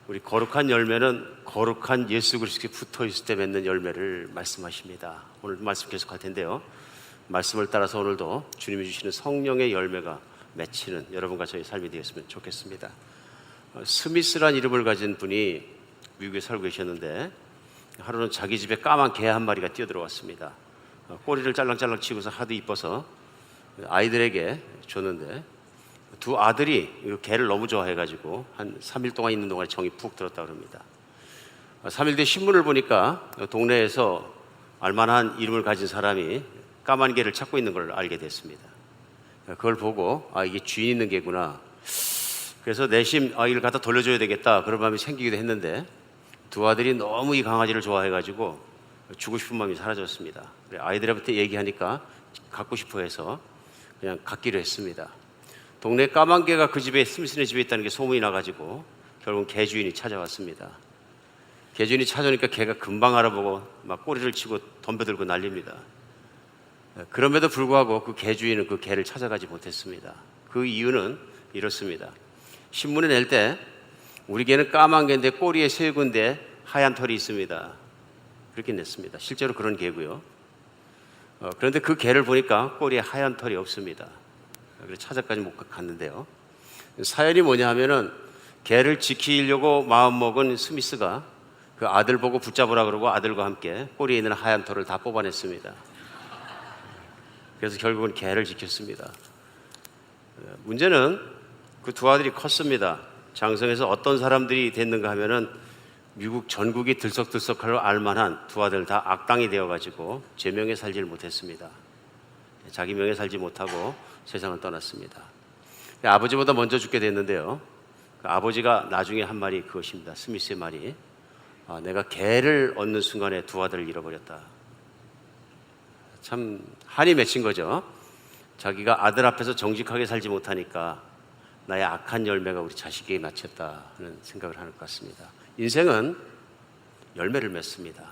우리 거룩한 열매는 거룩한 예수 그리스도께 붙어 있을 때 맺는 열매를 말씀하십니다. 오늘 말씀 계속할 텐데요. 말씀을 따라서 오늘도 주님이 주시는 성령의 열매가 맺히는 여러분과 저의 삶이 되었으면 좋겠습니다. 스미스란 이름을 가진 분이 미국에 살고 계셨는데 하루는 자기 집에 까만 개 한 마리가 뛰어들어왔습니다. 꼬리를 짤랑짤랑 치고서 하도 이뻐서 아이들에게 줬는데 두 아들이 개를 너무 좋아해가지고 한 3일 동안 있는 동안에 정이 푹 들었다고 합니다. 3일 뒤에 신문을 보니까 동네에서 알만한 이름을 가진 사람이 까만 개를 찾고 있는 걸 알게 됐습니다. 그걸 보고 이게 주인 있는 개구나. 그래서 내심 이걸 갖다 돌려줘야 되겠다 그런 마음이 생기기도 했는데 두 아들이 너무 이 강아지를 좋아해가지고 주고 싶은 마음이 사라졌습니다. 아이들한테 얘기하니까 갖고 싶어 해서 그냥 갖기로 했습니다. 동네 까만 개가 그 집에 스미스네 집에 있다는 게 소문이 나가지고 결국 개 주인이 찾아왔습니다. 개 주인이 찾아오니까 개가 금방 알아보고 막 꼬리를 치고 덤벼들고 난립니다. 그럼에도 불구하고 그 개 주인은 그 개를 찾아가지 못했습니다. 그 이유는 이렇습니다. 신문에 낼 때 우리 개는 까만 개인데 꼬리에 세 군데 하얀 털이 있습니다. 그렇게 냈습니다. 실제로 그런 개고요. 그런데 그 개를 보니까 꼬리에 하얀 털이 없습니다. 그래서 찾아까지 못 갔는데요. 사연이 뭐냐 하면은 개를 지키려고 마음먹은 스미스가 그 아들 보고 붙잡으라 그러고 아들과 함께 꼬리에 있는 하얀 털을 다 뽑아냈습니다. 그래서 결국은 개를 지켰습니다. 문제는 그 두 아들이 컸습니다. 장성에서 어떤 사람들이 됐는가 하면은 미국 전국이 들썩들썩할 알만한 두 아들 다 악당이 되어가지고 제 명에 살지를 못했습니다. 자기 명에 살지 못하고 세상을 떠났습니다. 아버지보다 먼저 죽게 됐는데요. 그 아버지가 나중에 한 말이 그것입니다. 스미스의 말이 내가 개를 얻는 순간에 두 아들을 잃어버렸다. 참 한이 맺힌 거죠. 자기가 아들 앞에서 정직하게 살지 못하니까 나의 악한 열매가 우리 자식에게 맺혔다는 생각을 하는 것 같습니다. 인생은 열매를 맺습니다.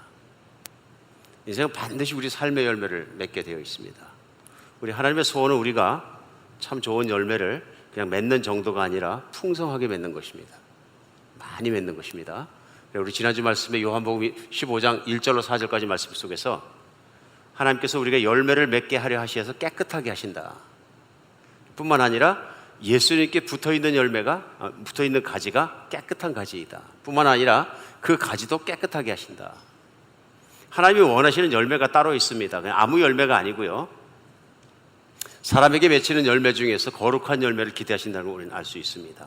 인생은 반드시 우리 삶의 열매를 맺게 되어 있습니다. 우리 하나님의 소원은 우리가 참 좋은 열매를 그냥 맺는 정도가 아니라 풍성하게 맺는 것입니다. 많이 맺는 것입니다. 우리 지난주 말씀에 요한복음 15장 1절로 4절까지 말씀 속에서 하나님께서 우리가 열매를 맺게 하려 하셔서 깨끗하게 하신다. 뿐만 아니라 예수님께 붙어있는 가지가 깨끗한 가지이다. 뿐만 아니라 그 가지도 깨끗하게 하신다. 하나님이 원하시는 열매가 따로 있습니다. 그냥 아무 열매가 아니고요. 사람에게 맺히는 열매 중에서 거룩한 열매를 기대하신다는 걸 우리는 알 수 있습니다.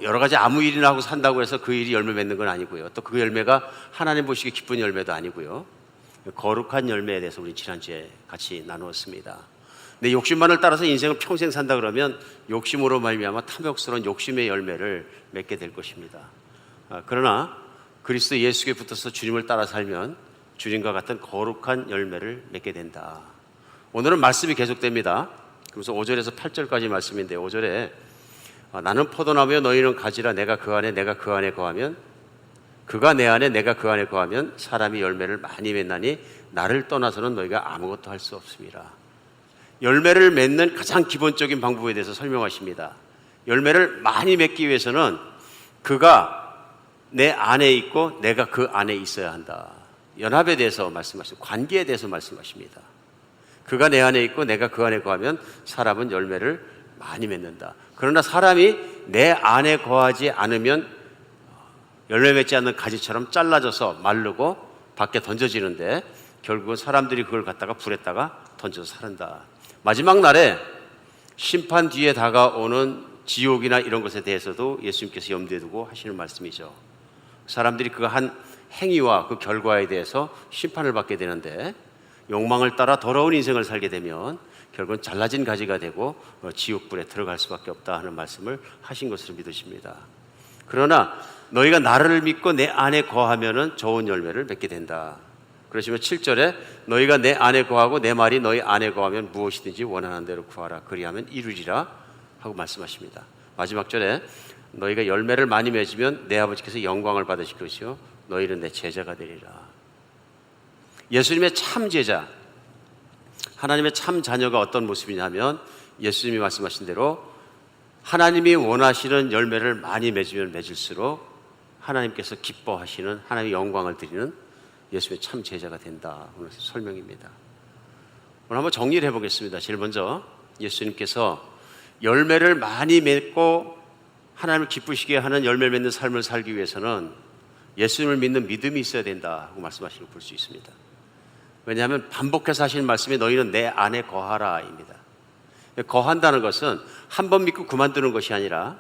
여러 가지 아무 일이나 하고 산다고 해서 그 일이 열매 맺는 건 아니고요. 또 그 열매가 하나님 보시기에 기쁜 열매도 아니고요. 거룩한 열매에 대해서 우리 지난주에 같이 나누었습니다. 내 욕심만을 따라서 인생을 평생 산다 그러면 욕심으로 말미암아 탐욕스러운 욕심의 열매를 맺게 될 것입니다. 그러나 그리스도 예수께 붙어서 주님을 따라 살면 주님과 같은 거룩한 열매를 맺게 된다. 오늘은 말씀이 계속됩니다. 그래서 5절에서 8절까지 말씀인데 5절에 나는 포도나무여 너희는 가지라 내가 그 안에 거하면 그가 내 안에 내가 그 안에 거하면 사람이 열매를 많이 맺나니 나를 떠나서는 너희가 아무것도 할 수 없습니다. 열매를 맺는 가장 기본적인 방법에 대해서 설명하십니다. 열매를 많이 맺기 위해서는 그가 내 안에 있고 내가 그 안에 있어야 한다. 연합에 대해서 말씀하십니다. 관계에 대해서 말씀하십니다. 그가 내 안에 있고 내가 그 안에 거하면 사람은 열매를 많이 맺는다. 그러나 사람이 내 안에 거하지 않으면 열매 맺지 않는 가지처럼 잘라져서 마르고 밖에 던져지는데 결국은 사람들이 그걸 갖다가 불에다가 던져서 사른다. 마지막 날에 심판 뒤에 다가오는 지옥이나 이런 것에 대해서도 예수님께서 염두에 두고 하시는 말씀이죠. 사람들이 그 한 행위와 그 결과에 대해서 심판을 받게 되는데 욕망을 따라 더러운 인생을 살게 되면 결국은 잘라진 가지가 되고 지옥불에 들어갈 수밖에 없다 하는 말씀을 하신 것으로 믿으십니다. 그러나 너희가 나를 믿고 내 안에 거하면 좋은 열매를 맺게 된다. 그러시면 7절에 너희가 내 안에 거하고 내 말이 너희 안에 거하면 무엇이든지 원하는 대로 구하라. 그리하면 이루리라 하고 말씀하십니다. 마지막 절에 너희가 열매를 많이 맺으면 내 아버지께서 영광을 받으실 것이요 너희는 내 제자가 되리라. 예수님의 참 제자, 하나님의 참 자녀가 어떤 모습이냐 하면 예수님이 말씀하신 대로 하나님이 원하시는 열매를 많이 맺으면 맺을수록 하나님께서 기뻐하시는 하나님의 영광을 드리는 예수의 참 제자가 된다. 오늘 설명입니다. 오늘 한번 정리를 해보겠습니다. 제일 먼저 예수님께서 열매를 많이 맺고 하나님을 기쁘시게 하는 열매를 맺는 삶을 살기 위해서는 예수님을 믿는 믿음이 있어야 된다고 말씀하시는 걸 볼 수 있습니다. 왜냐하면 반복해서 하시는 말씀이 너희는 내 안에 거하라입니다. 거한다는 것은 한 번 믿고 그만두는 것이 아니라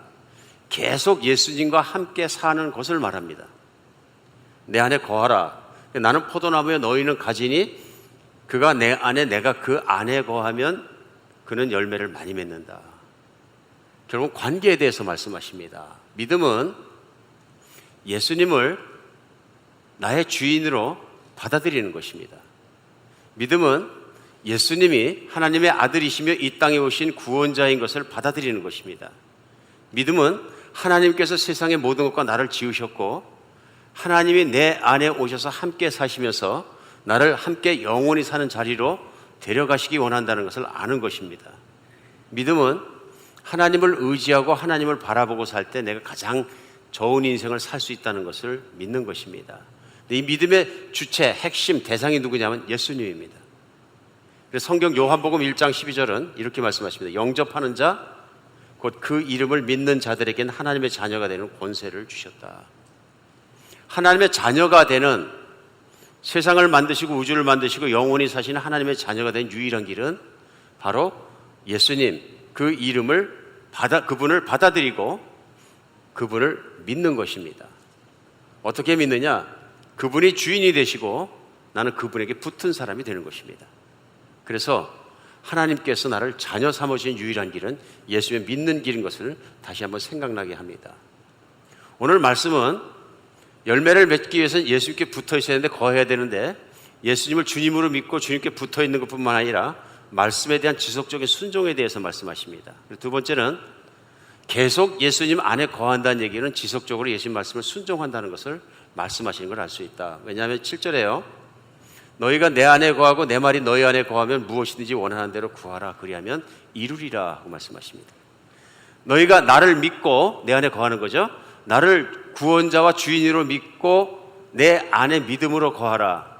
계속 예수님과 함께 사는 것을 말합니다. 내 안에 거하라. 나는 포도나무에 너희는 가지니 그가 내 안에 내가 그 안에 거하면 그는 열매를 많이 맺는다. 결국 관계에 대해서 말씀하십니다. 믿음은 예수님을 나의 주인으로 받아들이는 것입니다. 믿음은 예수님이 하나님의 아들이시며 이 땅에 오신 구원자인 것을 받아들이는 것입니다. 믿음은 하나님께서 세상의 모든 것과 나를 지으셨고 하나님이 내 안에 오셔서 함께 사시면서 나를 함께 영원히 사는 자리로 데려가시기 원한다는 것을 아는 것입니다. 믿음은 하나님을 의지하고 하나님을 바라보고 살 때 내가 가장 좋은 인생을 살 수 있다는 것을 믿는 것입니다. 이 믿음의 주체, 핵심, 대상이 누구냐면 예수님입니다. 그래서 성경 요한복음 1장 12절은 이렇게 말씀하십니다. 영접하는 자, 곧 그 이름을 믿는 자들에게는 하나님의 자녀가 되는 권세를 주셨다. 하나님의 자녀가 되는, 세상을 만드시고 우주를 만드시고 영원히 사시는 하나님의 자녀가 된 유일한 길은 바로 예수님, 그 이름을 그분을 받아들이고 그분을 믿는 것입니다. 어떻게 믿느냐? 그분이 주인이 되시고 나는 그분에게 붙은 사람이 되는 것입니다. 그래서 하나님께서 나를 자녀 삼으신 유일한 길은 예수님의 믿는 길인 것을 다시 한번 생각나게 합니다. 오늘 말씀은 열매를 맺기 위해서는 예수님께 붙어 있어야 되는데, 거해야 되는데, 예수님을 주님으로 믿고 주님께 붙어 있는 것뿐만 아니라 말씀에 대한 지속적인 순종에 대해서 말씀하십니다. 두 번째는 계속 예수님 안에 거한다는 얘기는 지속적으로 예수님 말씀을 순종한다는 것을 말씀하시는 걸 알 수 있다. 왜냐하면 7절에요. 너희가 내 안에 거하고 내 말이 너희 안에 거하면 무엇이든지 원하는 대로 구하라. 그리하면 이루리라 하고 말씀하십니다. 너희가 나를 믿고 내 안에 거하는 거죠. 나를 구원자와 주인으로 믿고 내 안에 믿음으로 거하라.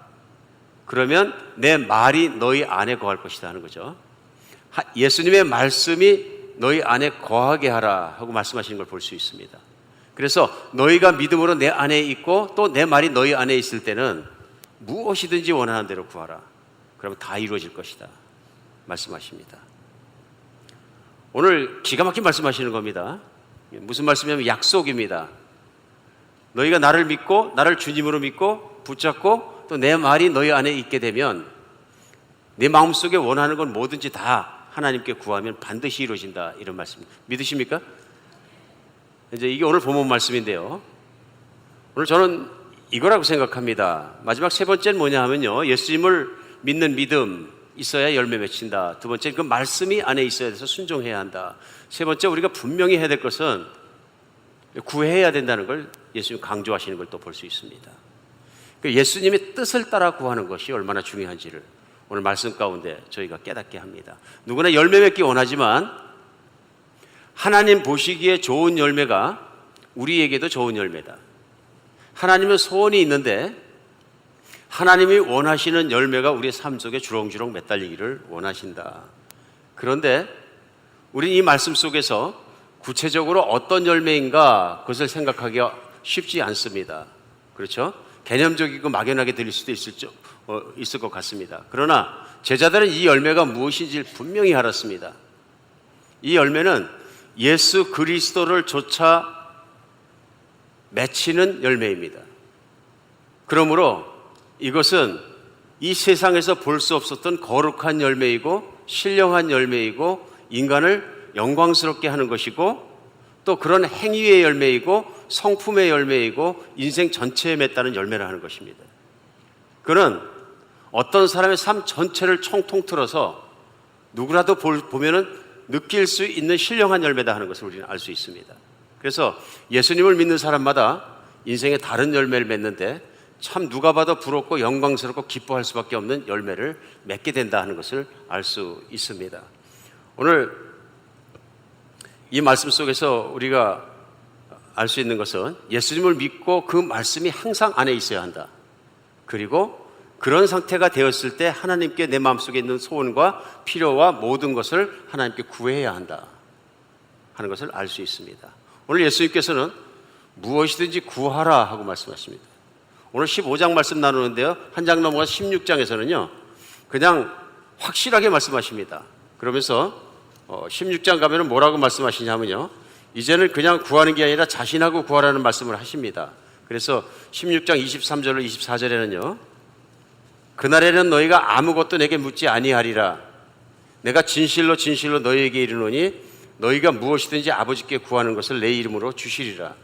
그러면 내 말이 너희 안에 거할 것이다 하는 거죠. 예수님의 말씀이 너희 안에 거하게 하라 하고 말씀하시는 걸 볼 수 있습니다. 그래서 너희가 믿음으로 내 안에 있고 또 내 말이 너희 안에 있을 때는 무엇이든지 원하는 대로 구하라. 그러면 다 이루어질 것이다 말씀하십니다. 오늘 기가 막힌 말씀하시는 겁니다. 무슨 말씀이냐면 약속입니다. 너희가 나를 믿고 나를 주님으로 믿고 붙잡고 또 내 말이 너희 안에 있게 되면 내 마음속에 원하는 건 뭐든지 다 하나님께 구하면 반드시 이루어진다. 이런 말씀 믿으십니까? 이제 이게 오늘 본문 말씀인데요. 오늘 저는 이거라고 생각합니다. 마지막 세 번째는 뭐냐 하면요, 예수님을 믿는 믿음 있어야 열매 맺힌다. 두 번째는 그 말씀이 안에 있어야 돼서 순종해야 한다. 세 번째, 우리가 분명히 해야 될 것은 구해야 된다는 걸 예수님 강조하시는 걸 또 볼 수 있습니다. 예수님의 뜻을 따라 구하는 것이 얼마나 중요한지를 오늘 말씀 가운데 저희가 깨닫게 합니다. 누구나 열매 맺기 원하지만 하나님 보시기에 좋은 열매가 우리에게도 좋은 열매다. 하나님은 소원이 있는데 하나님이 원하시는 열매가 우리의 삶 속에 주렁주렁 매달리기를 원하신다. 그런데 우리는 이 말씀 속에서 구체적으로 어떤 열매인가 그것을 생각하기가 쉽지 않습니다. 그렇죠? 개념적이고 막연하게 들릴 수도 있을 것 같습니다. 그러나 제자들은 이 열매가 무엇인지 분명히 알았습니다. 이 열매는 예수 그리스도를 조차 맺히는 열매입니다. 그러므로 이것은 이 세상에서 볼 수 없었던 거룩한 열매이고 신령한 열매이고 인간을 영광스럽게 하는 것이고 또 그런 행위의 열매이고 성품의 열매이고 인생 전체에 맺다는 열매를 하는 것입니다. 그는 어떤 사람의 삶 전체를 총통 틀어서 누구라도 보면은 느낄 수 있는 신령한 열매다 하는 것을 우리는 알 수 있습니다. 그래서 예수님을 믿는 사람마다 인생에 다른 열매를 맺는데 참 누가 봐도 부럽고 영광스럽고 기뻐할 수밖에 없는 열매를 맺게 된다 하는 것을 알 수 있습니다. 오늘 이 말씀 속에서 우리가 알 수 있는 것은 예수님을 믿고 그 말씀이 항상 안에 있어야 한다. 그리고 그런 상태가 되었을 때 하나님께 내 마음속에 있는 소원과 필요와 모든 것을 하나님께 구해야 한다 하는 것을 알 수 있습니다. 오늘 예수님께서는 무엇이든지 구하라 하고 말씀하십니다. 오늘 15장 말씀 나누는데요, 한 장 넘어가 16장에서는요 그냥 확실하게 말씀하십니다. 그러면서 16장 가면 뭐라고 말씀하시냐면요, 이제는 그냥 구하는 게 아니라 자신하고 구하라는 말씀을 하십니다. 그래서 16장 23절로 24절에는요, 그날에는 너희가 아무것도 내게 묻지 아니하리라. 내가 진실로 진실로 너희에게 이르노니 너희가 무엇이든지 아버지께 구하는 것을 내 이름으로 주시리라.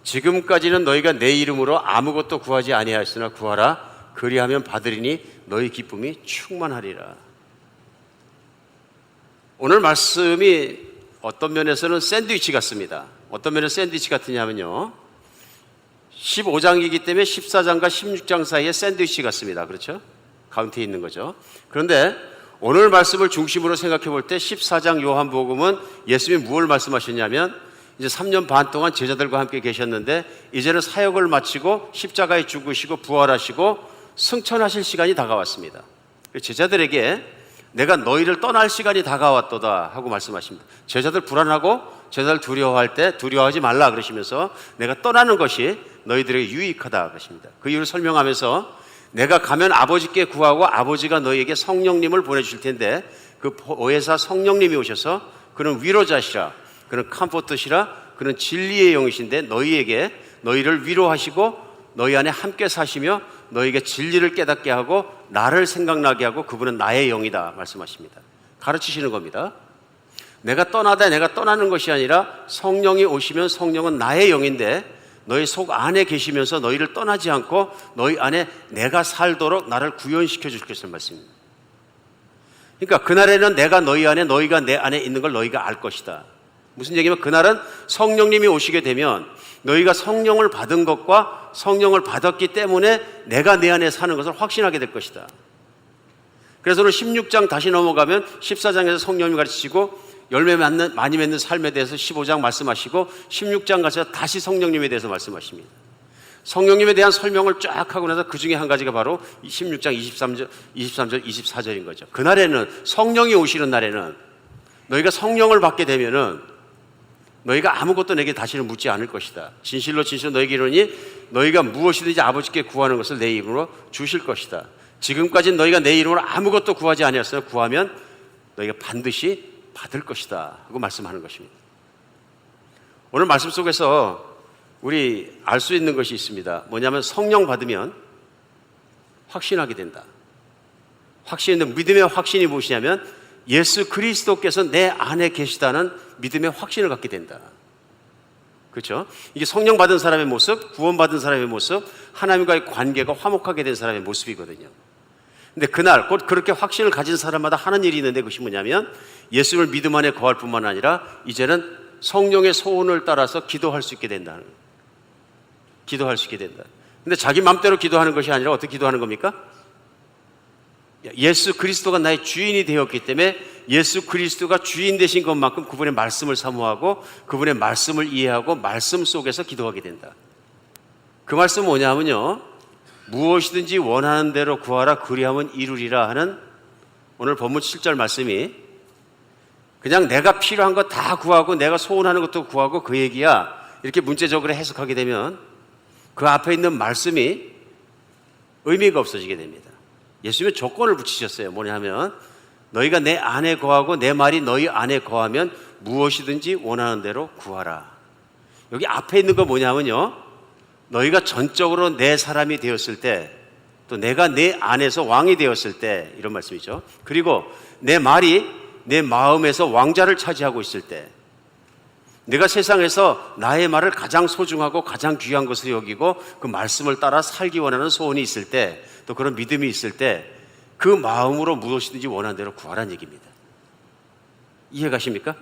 지금까지는 너희가 내 이름으로 아무것도 구하지 아니하였으나 구하라. 그리하면 받으리니 너희 기쁨이 충만하리라. 오늘 말씀이 어떤 면에서는 샌드위치 같습니다. 어떤 면에서 샌드위치 같으냐면요, 15장이기 때문에 14장과 16장 사이에 샌드위치 같습니다. 그렇죠? 가운데에 있는 거죠. 그런데 오늘 말씀을 중심으로 생각해 볼 때 14장 요한복음은 예수님이 무엇을 말씀하셨냐면, 이제 3년 반 동안 제자들과 함께 계셨는데 이제는 사역을 마치고 십자가에 죽으시고 부활하시고 승천하실 시간이 다가왔습니다. 제자들에게 내가 너희를 떠날 시간이 다가왔도다 하고 말씀하십니다. 제자들 불안하고 제자들 두려워할 때 두려워하지 말라 그러시면서 내가 떠나는 것이 너희들에게 유익하다 그러십니다. 그 이유를 설명하면서 내가 가면 아버지께 구하고 아버지가 너희에게 성령님을 보내주실 텐데 그 보혜사 성령님이 오셔서 그는 위로자시라, 그는 컴포트시라, 그는 진리의 영이신데 너희를 위로하시고 너희 안에 함께 사시며 너희에게 진리를 깨닫게 하고 나를 생각나게 하고 그분은 나의 영이다 말씀하십니다. 가르치시는 겁니다. 내가 떠나는 것이 아니라 성령이 오시면 성령은 나의 영인데 너희 속 안에 계시면서 너희를 떠나지 않고 너희 안에 내가 살도록 나를 구현시켜 줄 것을 말씀입니다. 그러니까 그날에는 내가 너희 안에 너희가 내 안에 있는 걸 너희가 알 것이다. 무슨 얘기냐면 그날은 성령님이 오시게 되면 너희가 성령을 받은 것과 성령을 받았기 때문에 내가 내 안에 사는 것을 확신하게 될 것이다. 그래서 오늘 16장 다시 넘어가면 14장에서 성령님이 가르치시고 열매 많이 맺는 삶에 대해서 15장 말씀하시고 16장 가서 다시 성령님에 대해서 말씀하십니다. 성령님에 대한 설명을 쫙 하고 나서 그 중에 한 가지가 바로 16장 23절 24절인 거죠. 그날에는 성령이 오시는 날에는 너희가 성령을 받게 되면은 너희가 아무것도 내게 다시는 묻지 않을 것이다. 진실로 진실로 너희에게 이르노니 너희가 무엇이든지 아버지께 구하는 것을 내 이름으로 주실 것이다. 지금까지는 너희가 내 이름으로 아무것도 구하지 아니었으나 구하면 너희가 반드시 받을 것이다 하고 말씀하는 것입니다. 오늘 말씀 속에서 우리 알 수 있는 것이 있습니다. 뭐냐면 성령 받으면 확신하게 된다. 믿음의 확신이 무엇이냐면 예수 그리스도께서 내 안에 계시다는 믿음의 확신을 갖게 된다. 그렇죠? 이게 성령 받은 사람의 모습, 구원받은 사람의 모습, 하나님과의 관계가 화목하게 된 사람의 모습이거든요. 근데 그날 곧 그렇게 확신을 가진 사람마다 하는 일이 있는데 그것이 뭐냐면 예수를 믿음 안에 거할 뿐만 아니라 이제는 성령의 소원을 따라서 기도할 수 있게 된다는 거예요. 기도할 수 있게 된다. 근데 자기 마음대로 기도하는 것이 아니라 어떻게 기도하는 겁니까? 예수 그리스도가 나의 주인이 되었기 때문에 예수 그리스도가 주인 되신 것만큼 그분의 말씀을 사모하고 그분의 말씀을 이해하고 말씀 속에서 기도하게 된다. 그 말씀은 뭐냐면요, 무엇이든지 원하는 대로 구하라 그리하면 이루리라 하는 오늘 본문 7절 말씀이 그냥 내가 필요한 거 다 구하고 내가 소원하는 것도 구하고 그 얘기야 이렇게 문제적으로 해석하게 되면 그 앞에 있는 말씀이 의미가 없어지게 됩니다. 예수님은 조건을 붙이셨어요. 뭐냐면 너희가 내 안에 거하고 내 말이 너희 안에 거하면 무엇이든지 원하는 대로 구하라. 여기 앞에 있는 거 뭐냐면요, 너희가 전적으로 내 사람이 되었을 때, 또 내가 내 안에서 왕이 되었을 때, 이런 말씀이죠. 그리고 내 말이 내 마음에서 왕자를 차지하고 있을 때, 내가 세상에서 나의 말을 가장 소중하고 가장 귀한 것으로 여기고 그 말씀을 따라 살기 원하는 소원이 있을 때, 또 그런 믿음이 있을 때 그 마음으로 무엇이든지 원하는 대로 구하라는 얘기입니다. 이해가십니까?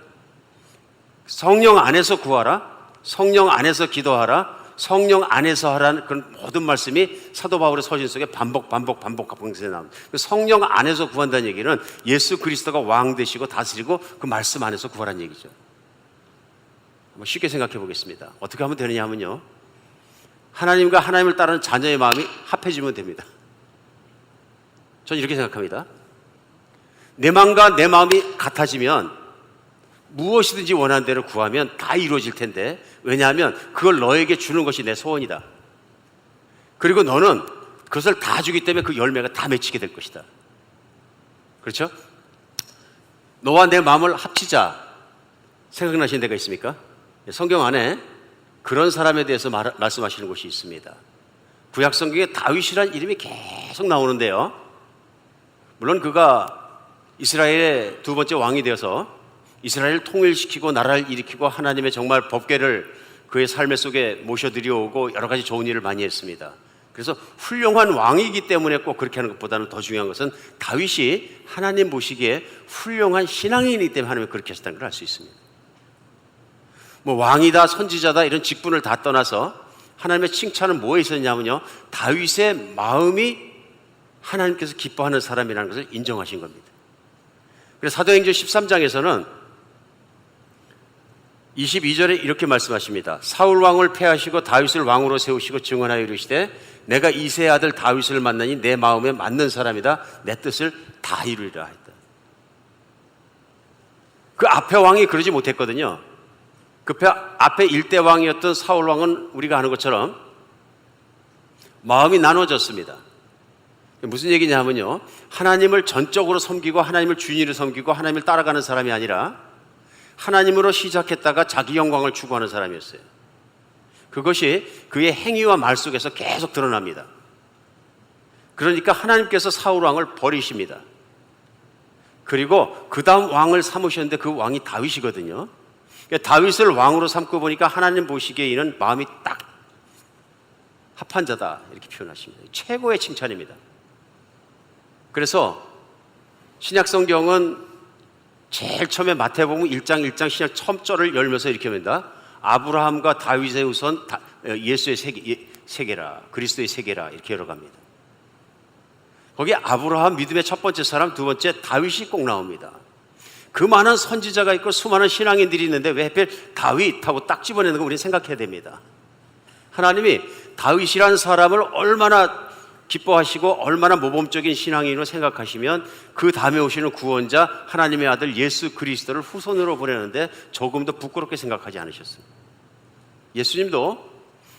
성령 안에서 구하라, 성령 안에서 기도하라, 성령 안에서 하라는 그런 모든 말씀이 사도 바울의 서신 속에 반복해서 나옵니다. 성령 안에서 구한다는 얘기는 예수 그리스도가 왕 되시고 다스리고 그 말씀 안에서 구하라는 얘기죠. 쉽게 생각해 보겠습니다. 어떻게 하면 되느냐 하면요, 하나님과 하나님을 따르는 자녀의 마음이 합해지면 됩니다. 저는 이렇게 생각합니다. 내 마음과 내 마음이 같아지면 무엇이든지 원하는 대로 구하면 다 이루어질 텐데, 왜냐하면 그걸 너에게 주는 것이 내 소원이다. 그리고 너는 그것을 다 주기 때문에 그 열매가 다 맺히게 될 것이다. 그렇죠? 너와 내 마음을 합치자. 생각나시는 데가 있습니까? 성경 안에 그런 사람에 대해서 말씀하시는 곳이 있습니다. 구약 성경에 다윗이라는 이름이 계속 나오는데요, 물론 그가 이스라엘의 두 번째 왕이 되어서 이스라엘을 통일시키고 나라를 일으키고 하나님의 정말 법궤를 그의 삶의 속에 모셔들여오고 여러 가지 좋은 일을 많이 했습니다. 그래서 훌륭한 왕이기 때문에 꼭 그렇게 하는 것보다는 더 중요한 것은 다윗이 하나님 보시기에 훌륭한 신앙인이기 때문에 하나님이 그렇게 하셨다는 걸 알 수 있습니다. 뭐 왕이다 선지자다 이런 직분을 다 떠나서 하나님의 칭찬은 뭐에 있었냐면요, 다윗의 마음이 하나님께서 기뻐하는 사람이라는 것을 인정하신 겁니다. 그래서 사도행전 13장에서는 22절에 이렇게 말씀하십니다. 사울 왕을 패하시고 다윗을 왕으로 세우시고 증언하여 이르시되 내가 이새의 아들 다윗을 만나니 내 마음에 맞는 사람이다. 내 뜻을 다 이루리라 했다. 그 앞에 왕이 그러지 못했거든요. 그 앞에 일대 왕이었던 사울 왕은 우리가 아는 것처럼 마음이 나눠졌습니다. 무슨 얘기냐 하면요, 하나님을 전적으로 섬기고 하나님을 주인으로 섬기고 하나님을 따라가는 사람이 아니라 하나님으로 시작했다가 자기 영광을 추구하는 사람이었어요. 그것이 그의 행위와 말 속에서 계속 드러납니다. 그러니까 하나님께서 사울 왕을 버리십니다. 그리고 그 다음 왕을 삼으셨는데 그 왕이 다윗이거든요. 다윗을 왕으로 삼고 보니까 하나님 보시기에 이는 마음이 딱 합한 자다 이렇게 표현하십니다. 최고의 칭찬입니다. 그래서 신약 성경은 제일 처음에 마태복음 1장 1장 신약 첫 절을 열면서 이렇게 합니다. 아브라함과 다윗의 우선 예수의 세계라, 그리스도의 세계라 이렇게 열어갑니다. 거기에 아브라함 믿음의 첫 번째 사람, 두 번째 다윗이 꼭 나옵니다. 그 많은 선지자가 있고 수많은 신앙인들이 있는데 왜 하필 다윗하고 딱 집어내는 거 우리는 생각해야 됩니다. 하나님이 다윗이라는 사람을 얼마나 기뻐하시고 얼마나 모범적인 신앙인으로 생각하시면 그 다음에 오시는 구원자 하나님의 아들 예수 그리스도를 후손으로 보내는데 조금도 부끄럽게 생각하지 않으셨습니다. 예수님도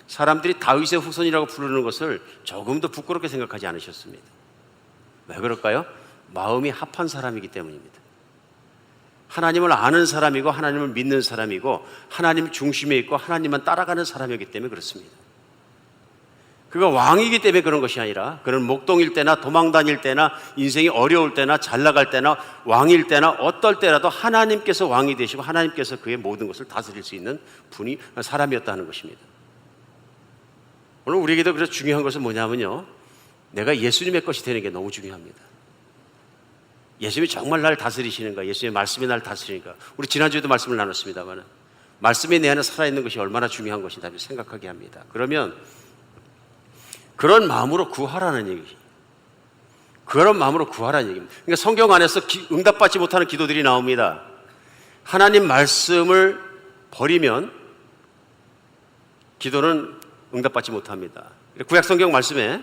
사람들이 다윗의 후손이라고 부르는 것을 조금도 부끄럽게 생각하지 않으셨습니다. 왜 그럴까요? 마음이 합한 사람이기 때문입니다. 하나님을 아는 사람이고 하나님을 믿는 사람이고 하나님 중심에 있고 하나님만 따라가는 사람이기 때문에 그렇습니다. 그가 왕이기 때문에 그런 것이 아니라 그는 목동일 때나 도망 다닐 때나 인생이 어려울 때나 잘 나갈 때나 왕일 때나 어떨 때라도 하나님께서 왕이 되시고 하나님께서 그의 모든 것을 다스릴 수 있는 분이 사람이었다는 것입니다. 오늘 우리에게도 그래서 중요한 것은 뭐냐면요, 내가 예수님의 것이 되는 게 너무 중요합니다. 예수님이 정말 나를 다스리시는가, 예수님의 말씀이 나를 다스리는가. 우리 지난주에도 말씀을 나눴습니다만 말씀이 내 안에 살아있는 것이 얼마나 중요한 것인가 생각하게 합니다. 그러면 그런 마음으로 구하라는 얘기죠. 그런 마음으로 구하라는 얘기입니다. 그러니까 성경 안에서 응답받지 못하는 기도들이 나옵니다. 하나님 말씀을 버리면 기도는 응답받지 못합니다. 구약 성경 말씀에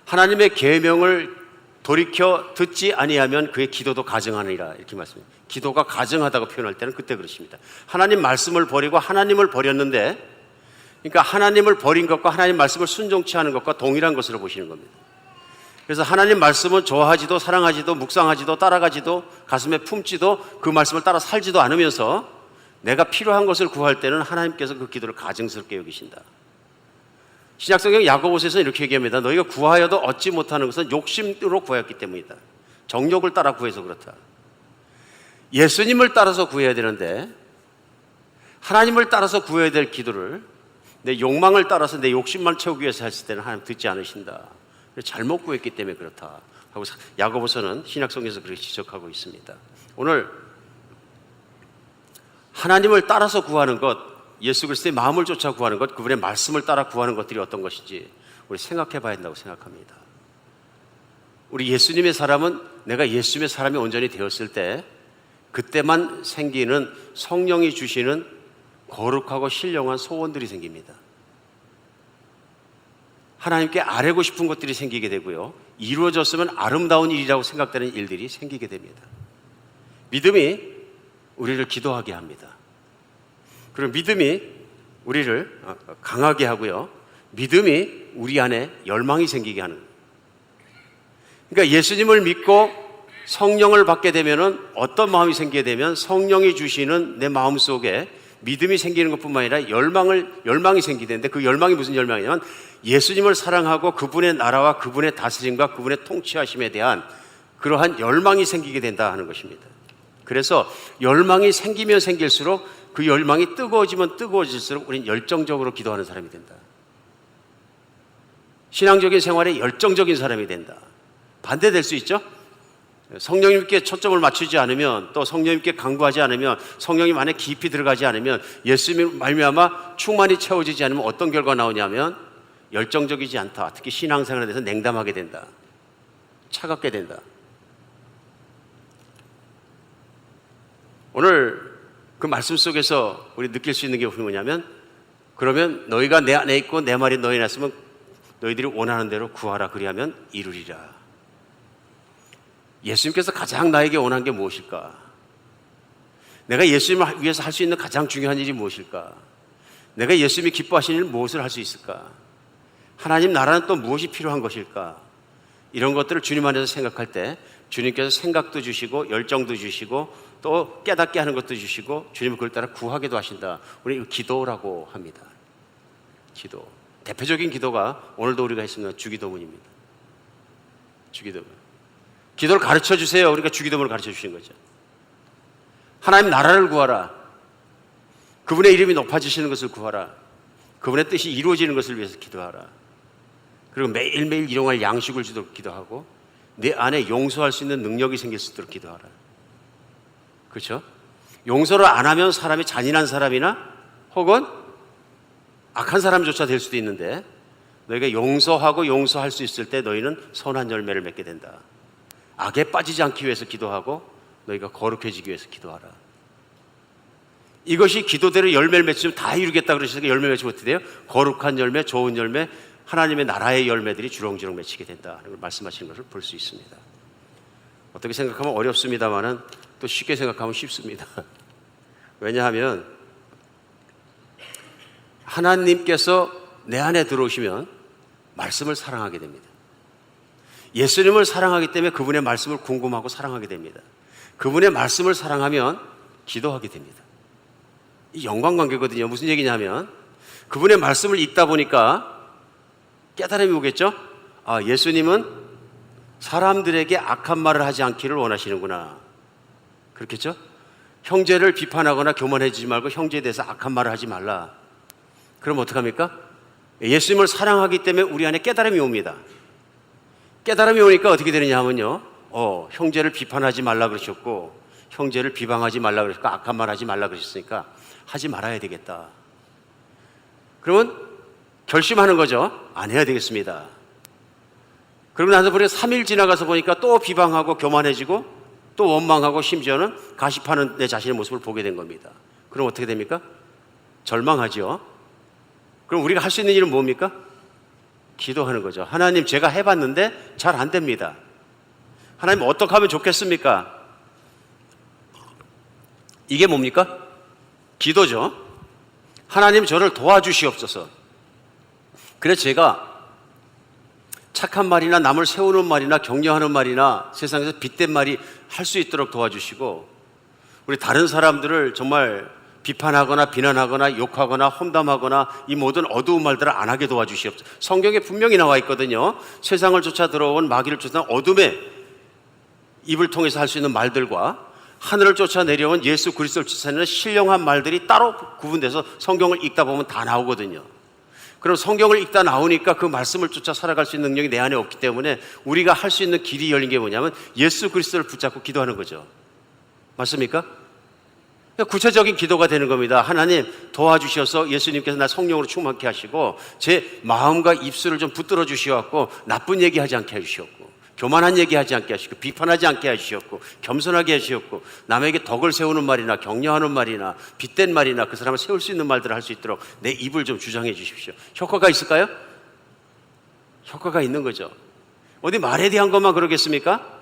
하나님의 계명을 돌이켜 듣지 아니하면 그의 기도도 가증하느니라 이렇게 말씀합니다. 기도가 가증하다고 표현할 때는 그때 그렇습니다. 하나님 말씀을 버리고 하나님을 버렸는데, 그러니까 하나님을 버린 것과 하나님 말씀을 순종치 않은 것과 동일한 것으로 보시는 겁니다. 그래서 하나님 말씀은 좋아하지도 사랑하지도 묵상하지도 따라가지도 가슴에 품지도 그 말씀을 따라 살지도 않으면서 내가 필요한 것을 구할 때는 하나님께서 그 기도를 가증스럽게 여기신다. 신약성경 야고보서에서는 이렇게 얘기합니다. 너희가 구하여도 얻지 못하는 것은 욕심으로 구하였기 때문이다. 정욕을 따라 구해서 그렇다. 예수님을 따라서 구해야 되는데 하나님을 따라서 구해야 될 기도를 내 욕망을 따라서 내 욕심만 채우기 위해서 했을 때는 하나님 듣지 않으신다. 잘못 구했기 때문에 그렇다 하고 야고보서는 신약성경에서 그렇게 지적하고 있습니다. 오늘 하나님을 따라서 구하는 것, 예수 그리스도의 마음을 쫓아 구하는 것, 그분의 말씀을 따라 구하는 것들이 어떤 것인지 우리 생각해 봐야 된다고 생각합니다. 우리 예수님의 사람은 내가 예수님의 사람이 온전히 되었을 때 그때만 생기는 성령이 주시는 거룩하고 신령한 소원들이 생깁니다. 하나님께 아뢰고 싶은 것들이 생기게 되고요. 이루어졌으면 아름다운 일이라고 생각되는 일들이 생기게 됩니다. 믿음이 우리를 기도하게 합니다. 그리고 믿음이 우리를 강하게 하고요. 믿음이 우리 안에 열망이 생기게 하는 거예요. 그러니까 예수님을 믿고 성령을 받게 되면은 어떤 마음이 생기게 되면 성령이 주시는 내 마음 속에 믿음이 생기는 것뿐만 아니라 열망이 생기게 되는데, 그 열망이 무슨 열망이냐면 예수님을 사랑하고 그분의 나라와 그분의 다스림과 그분의 통치하심에 대한 그러한 열망이 생기게 된다 하는 것입니다. 그래서 열망이 생기면 생길수록 그 열망이 뜨거워지면 뜨거워질수록 우리는 열정적으로 기도하는 사람이 된다. 신앙적인 생활에 열정적인 사람이 된다. 반대될 수 있죠? 성령님께 초점을 맞추지 않으면, 또 성령님께 간구하지 않으면, 성령님 안에 깊이 들어가지 않으면, 예수님 말미암아 충만히 채워지지 않으면 어떤 결과가 나오냐면 열정적이지 않다. 특히 신앙생활에 대해서 냉담하게 된다. 차갑게 된다. 오늘 그 말씀 속에서 우리 느낄 수 있는 게 뭐냐면, 그러면 너희가 내 안에 있고 내 말이 너희 안에 있으면 너희들이 원하는 대로 구하라, 그리하면 이루리라. 예수님께서 가장 나에게 원한 게 무엇일까? 내가 예수님을 위해서 할 수 있는 가장 중요한 일이 무엇일까? 내가 예수님이 기뻐하시는 일 무엇을 할 수 있을까? 하나님 나라는 또 무엇이 필요한 것일까? 이런 것들을 주님 안에서 생각할 때 주님께서 생각도 주시고 열정도 주시고 또 깨닫게 하는 것도 주시고 주님은 그걸 따라 구하기도 하신다. 우리 기도라고 합니다. 기도. 대표적인 기도가 오늘도 우리가 했습니다. 주기도문입니다. 주기도문. 기도를 가르쳐 주세요. 우리가 주기도문을 가르쳐 주신 거죠. 하나님 나라를 구하라. 그분의 이름이 높아지시는 것을 구하라. 그분의 뜻이 이루어지는 것을 위해서 기도하라. 그리고 매일매일 일용할 양식을 주도록 기도하고 내 안에 용서할 수 있는 능력이 생길 수 있도록 기도하라. 그렇죠? 용서를 안 하면 사람이 잔인한 사람이나 혹은 악한 사람조차 될 수도 있는데, 너희가 용서하고 용서할 수 있을 때 너희는 선한 열매를 맺게 된다. 악에 빠지지 않기 위해서 기도하고 너희가 거룩해지기 위해서 기도하라. 이것이 기도대로 열매를 맺으면 다 이루겠다 그러시니까 열매 맺으면 어떻게 돼요? 거룩한 열매, 좋은 열매, 하나님의 나라의 열매들이 주렁주렁 맺히게 된다. 말씀하시는 것을 볼 수 있습니다. 어떻게 생각하면 어렵습니다만은 또 쉽게 생각하면 쉽습니다. 왜냐하면 하나님께서 내 안에 들어오시면 말씀을 사랑하게 됩니다. 예수님을 사랑하기 때문에 그분의 말씀을 궁금하고 사랑하게 됩니다. 그분의 말씀을 사랑하면 기도하게 됩니다. 이 연관관계거든요. 무슨 얘기냐면 그분의 말씀을 읽다 보니까 깨달음이 오겠죠? 아, 예수님은 사람들에게 악한 말을 하지 않기를 원하시는구나. 그렇겠죠? 형제를 비판하거나 교만해지지 말고 형제에 대해서 악한 말을 하지 말라. 그럼 어떡합니까? 예수님을 사랑하기 때문에 우리 안에 깨달음이 옵니다. 깨달음이 오니까 어떻게 되느냐 하면요, 형제를 비판하지 말라 그러셨고 형제를 비방하지 말라 그러셨고 악한 말 하지 말라 그러셨으니까 하지 말아야 되겠다. 그러면 결심하는 거죠. 안 해야 되겠습니다. 그러고 나서 보니까 3일 지나가서 보니까 또 비방하고 교만해지고 또 원망하고 심지어는 가십하는 내 자신의 모습을 보게 된 겁니다. 그럼 어떻게 됩니까? 절망하죠. 그럼 우리가 할 수 있는 일은 뭡니까? 기도하는 거죠. 하나님, 제가 해봤는데 잘 안 됩니다. 하나님, 어떻게 하면 좋겠습니까? 이게 뭡니까? 기도죠. 하나님, 저를 도와주시옵소서. 그래서 제가 착한 말이나 남을 세우는 말이나 격려하는 말이나 세상에서 빗댄 말이 할 수 있도록 도와주시고, 우리 다른 사람들을 정말 비판하거나 비난하거나 욕하거나 험담하거나 이 모든 어두운 말들을 안 하게 도와주시옵소서. 성경에 분명히 나와 있거든요. 세상을 쫓아 들어온 마귀를 쫓아 어둠의 입을 통해서 할 수 있는 말들과 하늘을 쫓아 내려온 예수 그리스도를 쫓아내는 신령한 말들이 따로 구분돼서 성경을 읽다 보면 다 나오거든요. 그럼 성경을 읽다 나오니까 그 말씀을 쫓아 살아갈 수 있는 능력이 내 안에 없기 때문에 우리가 할 수 있는 길이 열린 게 뭐냐면 예수 그리스도를 붙잡고 기도하는 거죠. 맞습니까? 구체적인 기도가 되는 겁니다. 하나님, 도와주셔서 예수님께서 나 성령으로 충만케 하시고 제 마음과 입술을 좀 붙들어 주시옵고 나쁜 얘기하지 않게 해주시옵고 교만한 얘기하지 않게 하시고 비판하지 않게 하시었고 겸손하게 하시었고 남에게 덕을 세우는 말이나 격려하는 말이나 빗댄 말이나 그 사람을 세울 수 있는 말들을 할 수 있도록 내 입을 좀 주장해 주십시오. 효과가 있을까요? 효과가 있는 거죠. 어디 말에 대한 것만 그러겠습니까?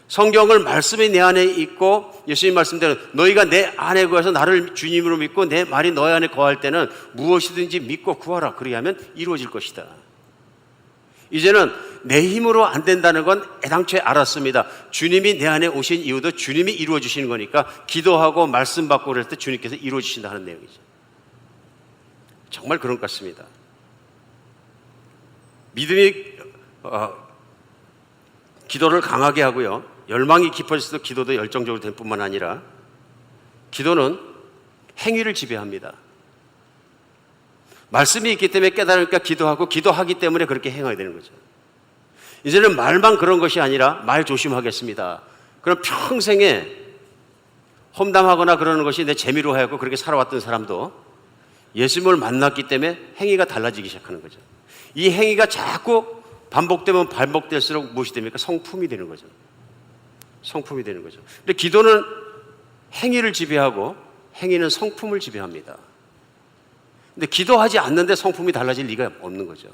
성경을 말씀이 내 안에 있고 예수님 말씀대로 너희가 내 안에 거해서 나를 주님으로 믿고 내 말이 너희 안에 거할 때는 무엇이든지 믿고 구하라. 그리하면 이루어질 것이다. 이제는 내 힘으로 안 된다는 건 애당초에 알았습니다. 주님이 내 안에 오신 이유도 주님이 이루어 주시는 거니까 기도하고 말씀 받고 그럴 때 주님께서 이루어 주신다 하는 내용이죠. 정말 그런 것 같습니다. 믿음이 기도를 강하게 하고요. 열망이 깊어질수록 기도도 열정적으로 될 뿐만 아니라 기도는 행위를 지배합니다. 말씀이 있기 때문에 깨달으니까 기도하고 기도하기 때문에 그렇게 행하게 되는 거죠. 이제는 말만 그런 것이 아니라 말 조심하겠습니다. 그럼 평생에 험담하거나 그러는 것이 내 재미로 하였고 그렇게 살아왔던 사람도 예수님을 만났기 때문에 행위가 달라지기 시작하는 거죠. 이 행위가 자꾸 반복되면 반복될수록 무엇이 됩니까? 성품이 되는 거죠. 성품이 되는 거죠. 근데 기도는 행위를 지배하고 행위는 성품을 지배합니다. 근데 기도하지 않는데 성품이 달라질 리가 없는 거죠.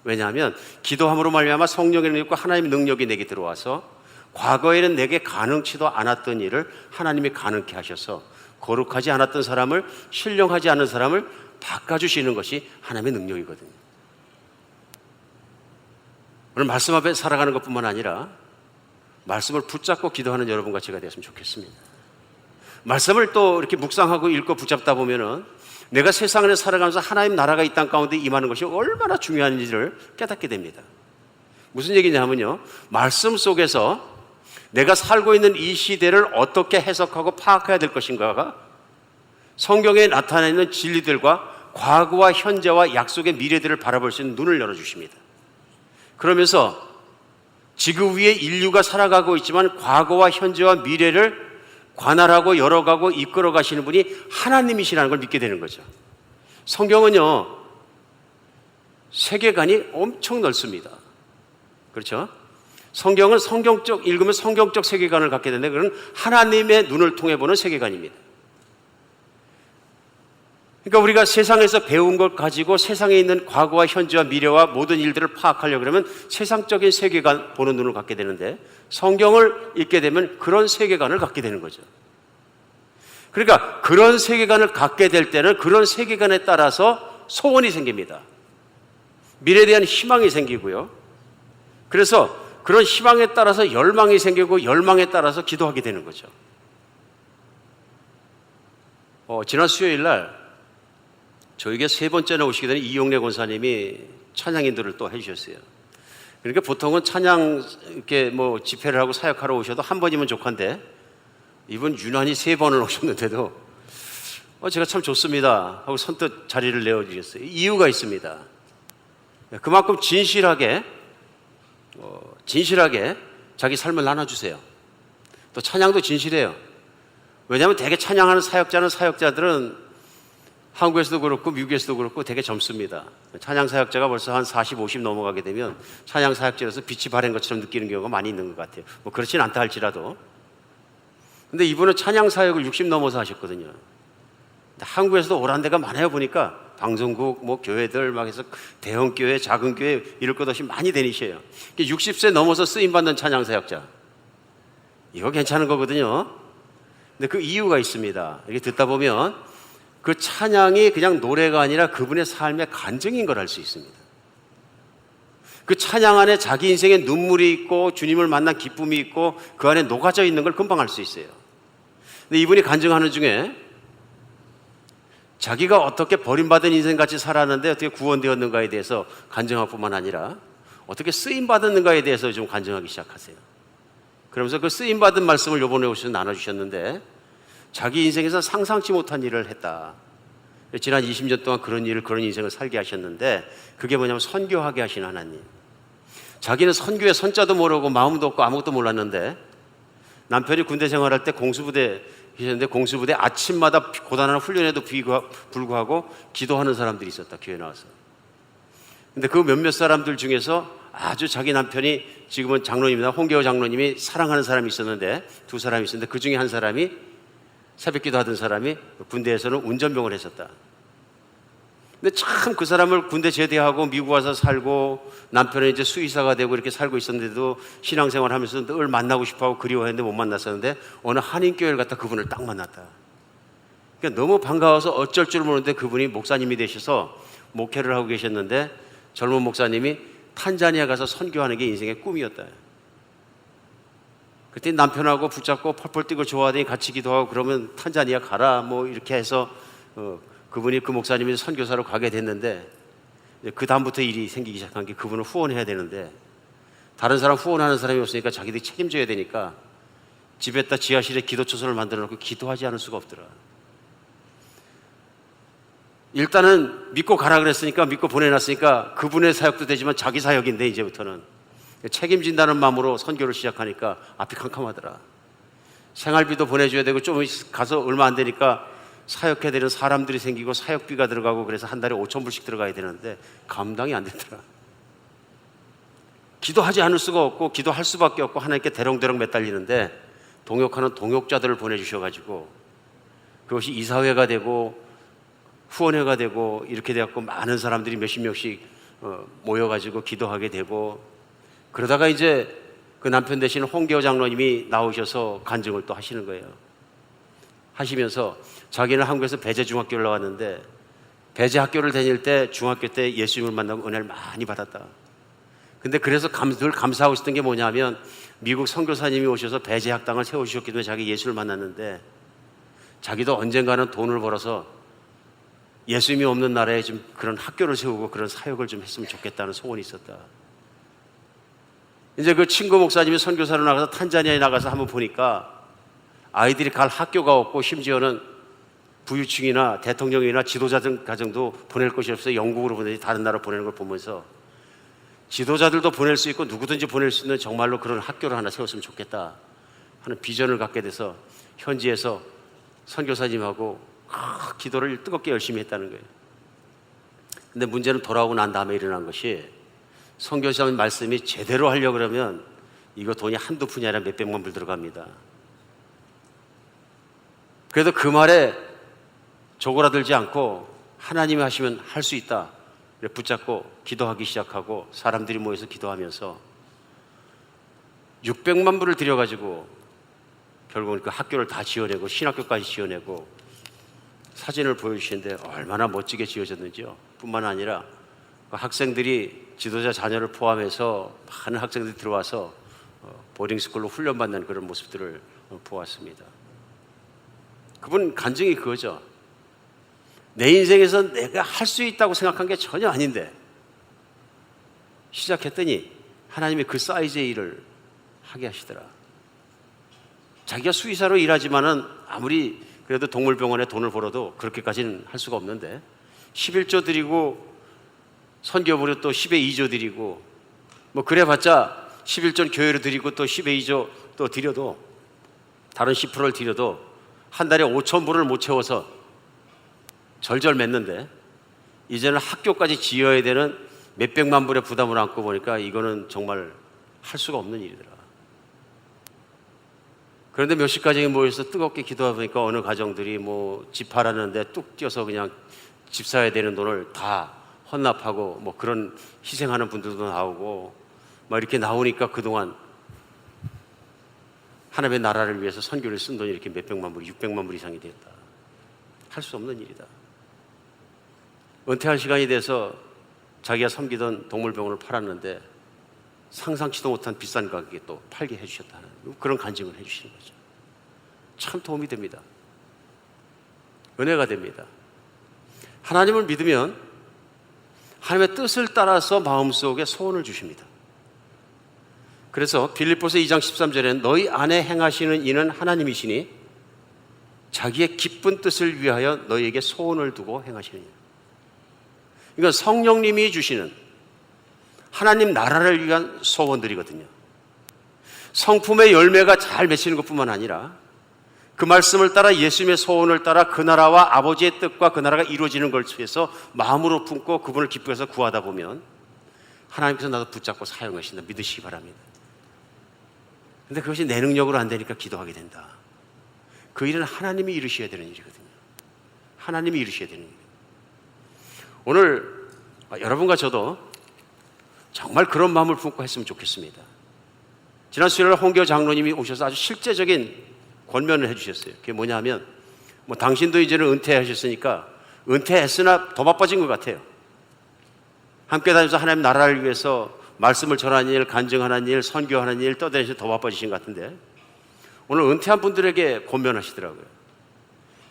왜냐하면 기도함으로 말미암아 성령의 능력과 하나님의 능력이 내게 들어와서 과거에는 내게 가능치도 않았던 일을 하나님이 가능케 하셔서 거룩하지 않았던 사람을, 신령하지 않은 사람을 바꿔주시는 것이 하나님의 능력이거든요. 오늘 말씀 앞에 살아가는 것뿐만 아니라 말씀을 붙잡고 기도하는 여러분과 제가 되었으면 좋겠습니다. 말씀을 또 이렇게 묵상하고 읽고 붙잡다 보면은 내가 세상을 살아가면서 하나님 나라가 이 땅 가운데 임하는 것이 얼마나 중요한지를 깨닫게 됩니다. 무슨 얘기냐면요, 말씀 속에서 내가 살고 있는 이 시대를 어떻게 해석하고 파악해야 될 것인가가 성경에 나타나 있는 진리들과 과거와 현재와 약속의 미래들을 바라볼 수 있는 눈을 열어주십니다. 그러면서 지구 위에 인류가 살아가고 있지만 과거와 현재와 미래를 관할하고 열어가고 이끌어 가시는 분이 하나님이시라는 걸 믿게 되는 거죠. 성경은요, 세계관이 엄청 넓습니다. 그렇죠? 성경은 읽으면 성경적 세계관을 갖게 되는데 그건 하나님의 눈을 통해 보는 세계관입니다. 그러니까 우리가 세상에서 배운 것 가지고 세상에 있는 과거와 현재와 미래와 모든 일들을 파악하려고 그러면 세상적인 세계관 보는 눈을 갖게 되는데 성경을 읽게 되면 그런 세계관을 갖게 되는 거죠. 그러니까 그런 세계관을 갖게 될 때는 그런 세계관에 따라서 소원이 생깁니다. 미래에 대한 희망이 생기고요. 그래서 그런 희망에 따라서 열망이 생기고 열망에 따라서 기도하게 되는 거죠. 지난 수요일 날 저에게 세 번째나 오시게 된 이용래 권사님이 찬양 인도를 또 해주셨어요. 그러니까 보통은 찬양 이렇게 뭐 집회를 하고 사역하러 오셔도 한 번이면 족한데 이분 유난히 세 번을 오셨는데도 제가 참 좋습니다 하고 선뜻 자리를 내어주셨어요. 이유가 있습니다. 그만큼 진실하게 자기 삶을 나눠주세요. 또 찬양도 진실해요. 왜냐하면 되게 찬양하는 사역자들은 한국에서도 그렇고 미국에서도 그렇고 되게 젊습니다. 찬양 사역자가 벌써 한 40, 50 넘어가게 되면 찬양 사역자로서 빛이 바랜 것처럼 느끼는 경우가 많이 있는 것 같아요. 뭐 그렇진 않다 할지라도. 근데 이분은 찬양 사역을 60 넘어서 하셨거든요. 근데 한국에서도 오란 데가 많아요. 보니까 방송국, 뭐 교회들 막 해서 대형 교회, 작은 교회 이럴 것 없이 많이 다니셔요. 60세 넘어서 쓰임 받는 찬양 사역자. 이거 괜찮은 거거든요. 근데 그 이유가 있습니다. 이렇게 듣다 보면 그 찬양이 그냥 노래가 아니라 그분의 삶의 간증인 걸 알 수 있습니다. 그 찬양 안에 자기 인생에 눈물이 있고 주님을 만난 기쁨이 있고 그 안에 녹아져 있는 걸 금방 알 수 있어요. 근데 이분이 간증하는 중에 자기가 어떻게 버림받은 인생같이 살았는데 어떻게 구원되었는가에 대해서 간증할 뿐만 아니라 어떻게 쓰임받았는가에 대해서 좀 간증하기 시작하세요. 그러면서 그 쓰임받은 말씀을 이번에 오셔서 나눠주셨는데 자기 인생에서 상상치 못한 일을 했다. 지난 20년 동안 그런 인생을 살게 하셨는데 그게 뭐냐면 선교하게 하신 하나님. 자기는 선교의 선자도 모르고 마음도 없고 아무것도 몰랐는데 남편이 군대 생활할 때 공수부대 계셨는데 공수부대 아침마다 고단한 훈련에도 불구하고 기도하는 사람들이 있었다. 교회 나와서. 근데 그 몇몇 사람들 중에서 아주 자기 남편이 지금은 장로님이나 홍계호 장로님이 사랑하는 사람이 있었는데 두 사람이 있었는데 그 중에 한 사람이 새벽기도 하던 사람이 군대에서는 운전병을 했었다. 근데 참 그 사람을 군대 제대하고 미국 와서 살고 남편은 이제 수의사가 되고 이렇게 살고 있었는데도 신앙생활 하면서 늘 만나고 싶어하고 그리워했는데 못 만났었는데 어느 한인교회를 갔다 그분을 딱 만났다. 그러니까 너무 반가워서 어쩔 줄 모르는데 그분이 목사님이 되셔서 목회를 하고 계셨는데 젊은 목사님이 탄자니아 가서 선교하는 게 인생의 꿈이었다. 그때 남편하고 붙잡고 펄펄 뛰고 좋아하더니 같이 기도하고 그러면 탄자니아 가라 뭐 이렇게 해서 그분이 그 목사님이 선교사로 가게 됐는데 그 다음부터 일이 생기기 시작한 게 그분을 후원해야 되는데 다른 사람 후원하는 사람이 없으니까 자기들이 책임져야 되니까 집에다 지하실에 기도초소를 만들어 놓고 기도하지 않을 수가 없더라. 일단은 믿고 가라 그랬으니까 믿고 보내놨으니까 그분의 사역도 되지만 자기 사역인데 이제부터는 책임진다는 마음으로 선교를 시작하니까 앞이 캄캄하더라. 생활비도 보내줘야 되고 좀 가서 얼마 안 되니까 사역해야 되는 사람들이 생기고 사역비가 들어가고 그래서 한 달에 5,000불씩 들어가야 되는데 감당이 안 되더라. 기도하지 않을 수가 없고 기도할 수밖에 없고 하나님께 대롱대롱 매달리는데 동역하는 동역자들을 보내주셔가지고 그것이 이사회가 되고 후원회가 되고 이렇게 돼갖고 많은 사람들이 몇십 명씩 모여가지고 기도하게 되고 그러다가 이제 그 남편 되신 홍계호 장로님이 나오셔서 간증을 또 하시는 거예요. 하시면서 자기는 한국에서 배재중학교를 나왔는데 배재학교를 다닐 때 중학교 때 예수님을 만나고 은혜를 많이 받았다. 근데 그래서 늘 감사하고 있었던 게 뭐냐면 미국 선교사님이 오셔서 배재학당을 세우셨기 때문에 자기 예수를 만났는데 자기도 언젠가는 돈을 벌어서 예수님이 없는 나라에 좀 그런 학교를 세우고 그런 사역을 좀 했으면 좋겠다는 소원이 있었다. 이제 그 친구 목사님이 선교사로 나가서 탄자니아에 나가서 한번 보니까 아이들이 갈 학교가 없고 심지어는 부유층이나 대통령이나 지도자들 가정도 보낼 곳이 없어서 영국으로 보내지 다른 나라로 보내는 걸 보면서 지도자들도 보낼 수 있고 누구든지 보낼 수 있는 정말로 그런 학교를 하나 세웠으면 좋겠다 하는 비전을 갖게 돼서 현지에서 선교사님하고 기도를 뜨겁게 열심히 했다는 거예요. 근데 문제는 돌아오고 난 다음에 일어난 것이 선교사님 말씀이 제대로 하려고 그러면 이거 돈이 한두 푼이 아니라 몇백만 불 들어갑니다. 그래도 그 말에 조그라들지 않고 하나님이 하시면 할 수 있다 붙잡고 기도하기 시작하고 사람들이 모여서 기도하면서 600만 불을 들여가지고 결국은 그 학교를 다 지어내고 신학교까지 지어내고 사진을 보여주시는데 얼마나 멋지게 지어졌는지요. 뿐만 아니라 그 학생들이 지도자 자녀를 포함해서 많은 학생들이 들어와서 보딩스쿨로 훈련받는 그런 모습들을 보았습니다. 그분 간증이 그거죠. 내 인생에서 내가 할 수 있다고 생각한 게 전혀 아닌데 시작했더니 하나님이 그 사이즈의 일을 하게 하시더라. 자기가 수의사로 일하지만은 아무리 그래도 동물병원에 돈을 벌어도 그렇게까지는 할 수가 없는데 11조 드리고 선교부로 또 10의 2조 드리고 뭐 그래봤자 11조 교회로 드리고 또 10의 2조 또 드려도 다른 10%를 드려도 한 달에 5,000불을 못 채워서 절절 맺는데 이제는 학교까지 지어야 되는 몇백만 불의 부담을 안고 보니까 이거는 정말 할 수가 없는 일이더라. 그런데 몇십 가정이 모여서 뜨겁게 기도하다 보니까 어느 가정들이 뭐 집 팔았는데 뚝 뛰어서 그냥 집 사야 되는 돈을 다 헌납하고 뭐 그런 희생하는 분들도 나오고 막 이렇게 나오니까 그동안 하나님의 나라를 위해서 선교를 쓴 돈이 이렇게 몇백만 불, 600만 불 이상이 됐다. 할 수 없는 일이다. 은퇴할 시간이 돼서 자기가 섬기던 동물병원을 팔았는데 상상치도 못한 비싼 가격에 또 팔게 해주셨다는 그런 간증을 해주시는 거죠. 참 도움이 됩니다. 은혜가 됩니다. 하나님을 믿으면 하나님의 뜻을 따라서 마음속에 소원을 주십니다. 그래서 빌립보서 2장 13절에는 너희 안에 행하시는 이는 하나님이시니 자기의 기쁜 뜻을 위하여 너희에게 소원을 두고 행하시느니라. 이건 성령님이 주시는 하나님 나라를 위한 소원들이거든요. 성품의 열매가 잘 맺히는 것뿐만 아니라 그 말씀을 따라 예수님의 소원을 따라 그 나라와 아버지의 뜻과 그 나라가 이루어지는 걸 위해서 마음으로 품고 그분을 기쁘게 해서 구하다 보면 하나님께서 나도 붙잡고 사용하신다 믿으시기 바랍니다. 근데 그것이 내 능력으로 안 되니까 기도하게 된다. 그 일은 하나님이 이루셔야 되는 일이거든요. 하나님이 이루셔야 되는 일이에요. 오늘 여러분과 저도 정말 그런 마음을 품고 했으면 좋겠습니다. 지난 수요일 홍교 장로님이 오셔서 아주 실제적인 권면을 해주셨어요. 그게 뭐냐면 당신도 이제는 은퇴하셨으니까 은퇴했으나 더 바빠진 것 같아요. 함께 다니면서 하나님 나라를 위해서 말씀을 전하는 일, 간증하는 일, 선교하는 일 떠다니셔서 더 바빠지신 것 같은데 오늘 은퇴한 분들에게 권면하시더라고요.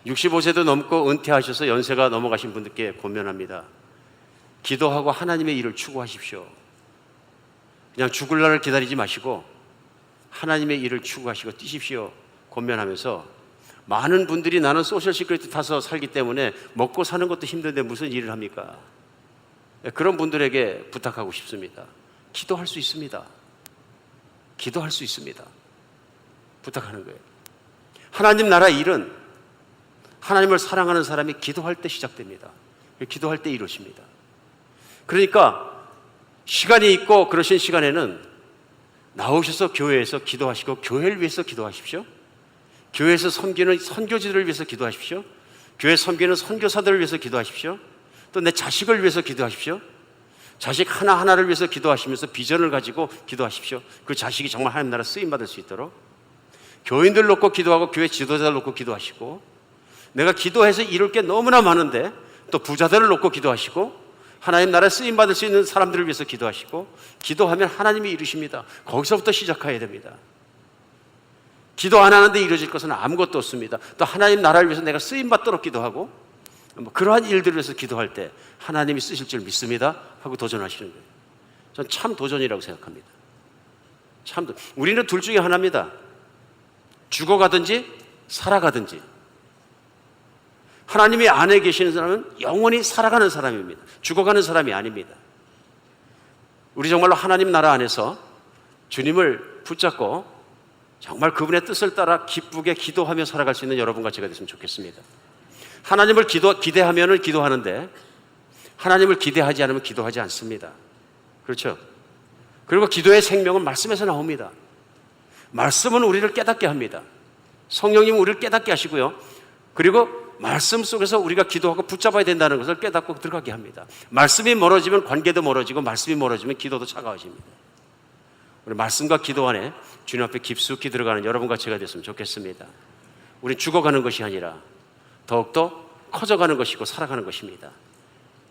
65세도 넘고 은퇴하셔서 연세가 넘어가신 분들께 권면합니다. 기도하고 하나님의 일을 추구하십시오. 그냥 죽을 날을 기다리지 마시고 하나님의 일을 추구하시고 뛰십시오. 권면하면서 많은 분들이 나는 소셜 시큐리티 타서 살기 때문에 먹고 사는 것도 힘든데 무슨 일을 합니까? 그런 분들에게 부탁하고 싶습니다. 기도할 수 있습니다. 기도할 수 있습니다. 부탁하는 거예요. 하나님 나라 일은 하나님을 사랑하는 사람이 기도할 때 시작됩니다. 기도할 때 이루어집니다. 그러니까 시간이 있고 그러신 시간에는 나오셔서 교회에서 기도하시고 교회를 위해서 기도하십시오. 교회에서 섬기는 선교지들을 위해서 기도하십시오. 교회 섬기는 선교사들을 위해서 기도하십시오. 또 내 자식을 위해서 기도하십시오. 자식 하나하나를 위해서 기도하시면서 비전을 가지고 기도하십시오. 그 자식이 정말 하나님 나라 쓰임받을 수 있도록 교인들 놓고 기도하고 교회 지도자들 놓고 기도하시고 내가 기도해서 이룰 게 너무나 많은데 또 부자들을 놓고 기도하시고 하나님 나라에 쓰임받을 수 있는 사람들을 위해서 기도하시고 기도하면 하나님이 이루십니다. 거기서부터 시작해야 됩니다. 기도 안 하는데 이루어질 것은 아무것도 없습니다. 또 하나님 나라를 위해서 내가 쓰임받도록 기도하고 그러한 일들을 위해서 기도할 때 하나님이 쓰실 줄 믿습니다 하고 도전하시는 거예요. 전 참 도전이라고 생각합니다. 우리는 둘 중에 하나입니다. 죽어가든지 살아가든지. 하나님이 안에 계시는 사람은 영원히 살아가는 사람입니다. 죽어가는 사람이 아닙니다. 우리 정말로 하나님 나라 안에서 주님을 붙잡고 정말 그분의 뜻을 따라 기쁘게 기도하며 살아갈 수 있는 여러분과 제가 됐으면 좋겠습니다. 하나님을 기대하면은 기도하는데 하나님을 기대하지 않으면 기도하지 않습니다. 그렇죠? 그리고 기도의 생명은 말씀에서 나옵니다. 말씀은 우리를 깨닫게 합니다. 성령님은 우리를 깨닫게 하시고요. 그리고 말씀 속에서 우리가 기도하고 붙잡아야 된다는 것을 깨닫고 들어가게 합니다. 말씀이 멀어지면 관계도 멀어지고 말씀이 멀어지면 기도도 차가워집니다. 우리 말씀과 기도 안에 주님 앞에 깊숙이 들어가는 여러분과 제가 됐으면 좋겠습니다. 우리 죽어가는 것이 아니라 더욱더 커져가는 것이고 살아가는 것입니다.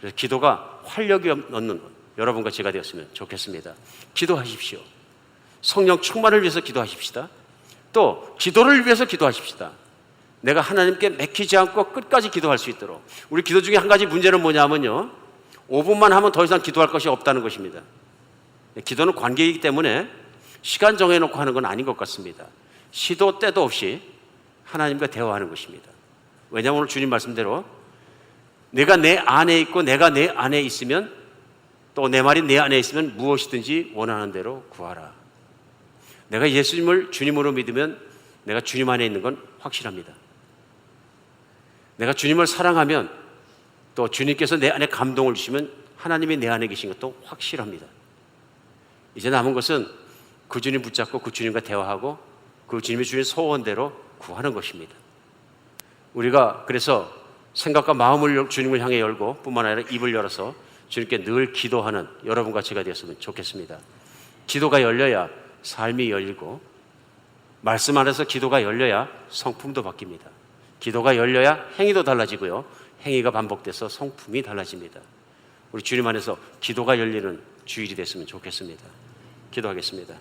그래서 기도가 활력이 얻는 것, 여러분과 제가 되었으면 좋겠습니다. 기도하십시오. 성령 충만을 위해서 기도하십시다. 또 기도를 위해서 기도하십시다. 내가 하나님께 맥히지 않고 끝까지 기도할 수 있도록. 우리 기도 중에 한 가지 문제는 뭐냐면요, 5분만 하면 더 이상 기도할 것이 없다는 것입니다. 기도는 관계이기 때문에 시간 정해놓고 하는 건 아닌 것 같습니다. 시도 때도 없이 하나님과 대화하는 것입니다. 왜냐하면 오늘 주님 말씀대로 내가 내 안에 있고 내가 내 안에 있으면, 또 내 말이 내 안에 있으면 무엇이든지 원하는 대로 구하라. 내가 예수님을 주님으로 믿으면 내가 주님 안에 있는 건 확실합니다. 내가 주님을 사랑하면 또 주님께서 내 안에 감동을 주시면 하나님이 내 안에 계신 것도 확실합니다. 이제 남은 것은 그 주님 붙잡고 그 주님과 대화하고 그 주님이 주신 소원대로 구하는 것입니다. 우리가 그래서 생각과 마음을 주님을 향해 열고 뿐만 아니라 입을 열어서 주님께 늘 기도하는 여러분과 제가 되었으면 좋겠습니다. 기도가 열려야 삶이 열리고, 말씀 안에서 기도가 열려야 성품도 바뀝니다. 기도가 열려야 행위도 달라지고요, 행위가 반복돼서 성품이 달라집니다. 우리 주님 안에서 기도가 열리는 주일이 됐으면 좋겠습니다. 기도하겠습니다.